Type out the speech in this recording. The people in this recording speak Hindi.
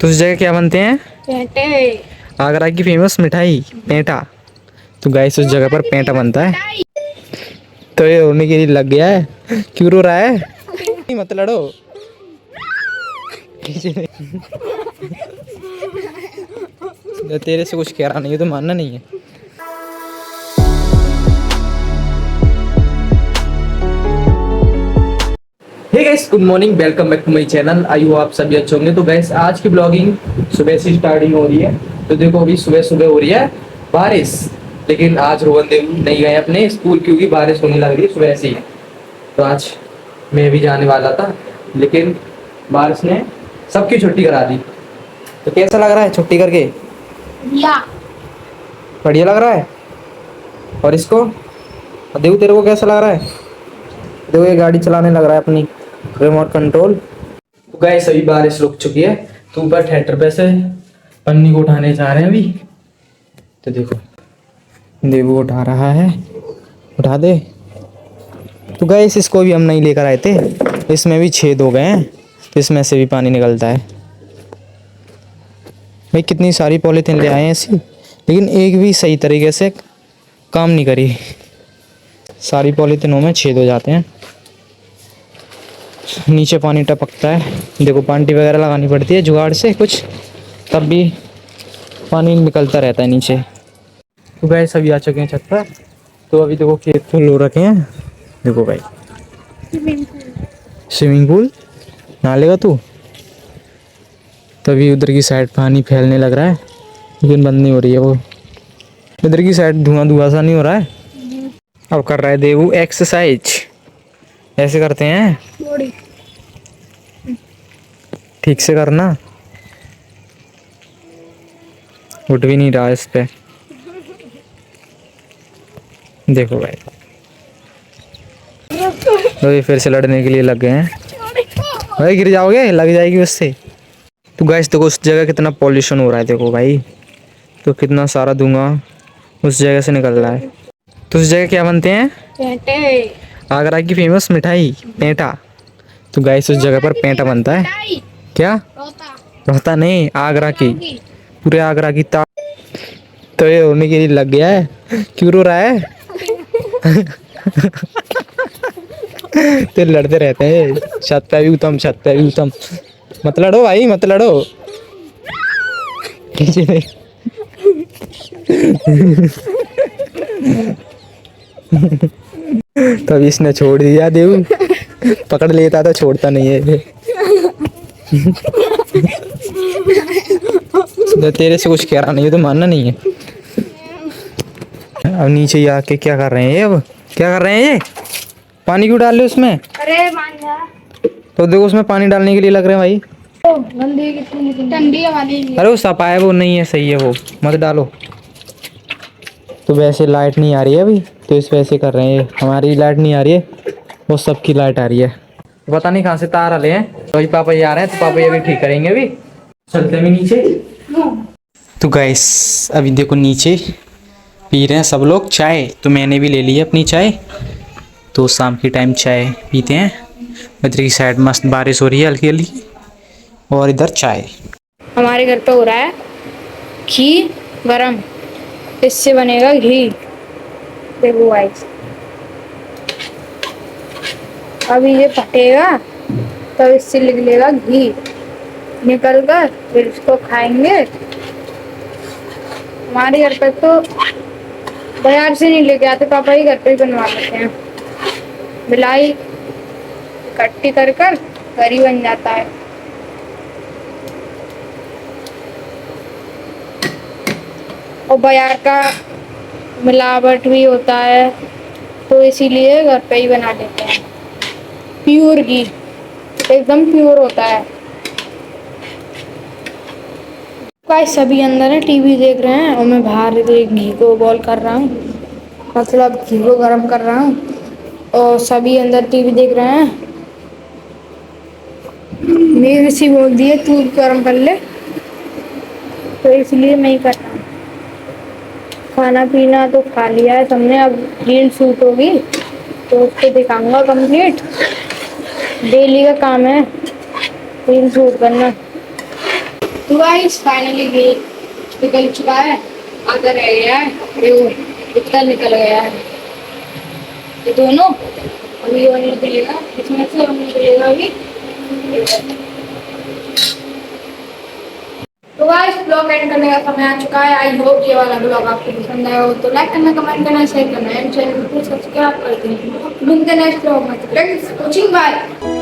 तो उस जगह क्या बनते हैं? पेंटे। आगरा की फेमस मिठाई पेंटा। तो गाइस उस जगह पर पेंटा बनता है। तो ये रोने के लिए लग गया है। क्यों रो रहा है? नहीं, मत लड़ो। तेरे से कुछ कह रहा नहीं है तो मानना नहीं है। Hey guys, good morning, welcome back to my channel. I hope आप सभी अच्छे होंगे। तो गाइस आज की ब्लॉगिंग सुबह से स्टार्टिंग हो रही है। तो देखो अभी सुबह सुबह हो रही है बारिश, लेकिन आज रोहन देव नहीं गए अपने स्कूल क्योंकि बारिश होने लग रही है सुबह से ही। तो आज मैं भी जाने वाला था, लेकिन बारिश ने सबकी छुट्टी करा दी। तो कैसा लग रहा है छुट्टी करके? बढ़िया लग रहा है। और इसको देखो, तेरे को कैसा लग रहा है? देखो ये गाड़ी चलाने लग रहा है अपनी रिमोट कंट्रोल। तो गाइस अभी बारिश रुक चुकी है, तो ऊपर ट्रैक्टर पे से पन्नी को उठाने जा रहे हैं अभी। तो देखो देवू उठा रहा है, उठा दे। तो गाइस इसको भी हम नहीं लेकर आए थे, इसमें भी छेद हो गए हैं, तो इसमें से भी पानी निकलता है। भाई कितनी सारी पॉलीथीन ले आए हैं ऐसी, लेकिन एक भी सही तरीके से काम नहीं करी। सारी पॉलीथीनों में छेद हो जाते हैं, नीचे पानी टपकता है। देखो पानी वगैरह लगानी पड़ती है जुगाड़ से कुछ, तब भी पानी निकलता रहता है नीचे। तो गाइस अभी आ चुके हैं छत पर। तो अभी देखो खेत फुल हो रखे हैं। देखो भाई स्विमिंग पूल नहा लेगा तू? तभी उधर की साइड पानी फैलने लग रहा है, लेकिन बंद नहीं हो रही है वो। इधर की साइड धुआं धुआं सा नहीं हो रहा है। अब कर रहा है देवू एक्सरसाइज। ऐसे करते हैं, ठीक से करना। उठ भी नहीं रहा इस पे। देखो भाई तो ये फिर से लड़ने के लिए लग गए हैं। भाई गिर जाओगे, लग जाएगी उससे। तो गाइस देखो उस जगह कितना पॉल्यूशन हो रहा है। देखो भाई तो कितना सारा धुआं उस जगह से निकल रहा है। तो उस जगह क्या बनते हैं? पेंटे। आगरा की फेमस मिठाई पेंटा। तो गाइस उस जगह पर पेंटा बनता है। क्या? रोहता नहीं, आगरा की, पूरे आगरा की तो ये रोने के लिए लग गया है। क्यों रो रहा है? तो लड़ते रहते हैं। छत पे भी उतम, छत पे भी उतम। मत लड़ो भाई, मत लड़ो। तब इसने छोड़ दिया देव, पकड़ लेता तो छोड़ता नहीं है। तो तेरे से कुछ कह रहा नहीं है तो मानना नहीं है। अब नीचे ही आके क्या कर रहे हैं ये? अब क्या कर रहे हैं ये? पानी क्यों डाल रहे उसमें? अरे मान जा। तो देखो उसमें पानी डालने के लिए लग रहे हैं भाई। गंदी कितनी ठंडी हवा दे रही है। अरे वो सफा है, वो नहीं है, सही है, वो मत डालो। तो वैसे लाइट नहीं आ रही है अभी, तो इस वजह से कर रहे हैं। हमारी लाइट नहीं आ रही है, वो सबकी लाइट आ रही है। पता नहीं कहाँ से तार आले हैं। तो अभी पापा ये आ रहे हैं, तो पापा ये भी ठीक करेंगे। अभी चलते भी नीचे। तो गाइस अभी देखो नीचे पी रहे हैं सब लोग चाय। तो मैंने भी ले ली है अपनी चाय। तो शाम के टाइम चाय पीते हैं। इधर की साइड मस्त बारिश हो रही है हल्की हल्की, और इधर चाय। हमारे घर पे हो रहा है घी गरम, इससे बनेगा घी। देखो गाइस अभी ये फटेगा तब इससे निकलेगा घी, निकल कर फिर इसको खाएंगे। हमारे घर पे तो बाजार से नहीं लेके आते, पापा ही घर पे ही बनवा लेते हैं। मिलाई इकट्ठी कर कर घर ही बन जाता है। और बाजार का मिलावट भी होता है, तो इसीलिए घर पे ही बना लेते हैं। प्योर घी एकदम प्योर होता है। गाइस सभी अंदर है, टीवी देख रहे हैं और मैं बाहर घी को बॉईल कर रहा हूँ, मतलब घी को गर्म कर रहा हूँ। और सभी अंदर टीवी देख रहे हैं। मेरे से बोल दिए तू गर्म कर ले, तो इसलिए मैं ही कर रहा हूँ। खाना पीना तो खा लिया है सबने, अब रील शूट होगी तो उसको दिखाऊंगा कंप्लीट। डेली का काम है रील शूट करना। तो गाइस फाइनली ये निकल चुका है, आधा रह गया है, ये वो इतना निकल गया है, ये दोनों अभी और निकलेगा, इसमें से और निकलेगा अभी। तो गाइस ब्लॉग एंड करने का समय आ चुका है। आई होप ये वाला ब्लॉग आपको पसंद आया हो, तो लाइक करना, कमेंट करना, शेयर करना एंड चैनल को सब्सक्राइब कर देना। मिलते हैं नेक्स्ट ब्लॉग में, थैंक्स फॉर वॉचिंग, बाय।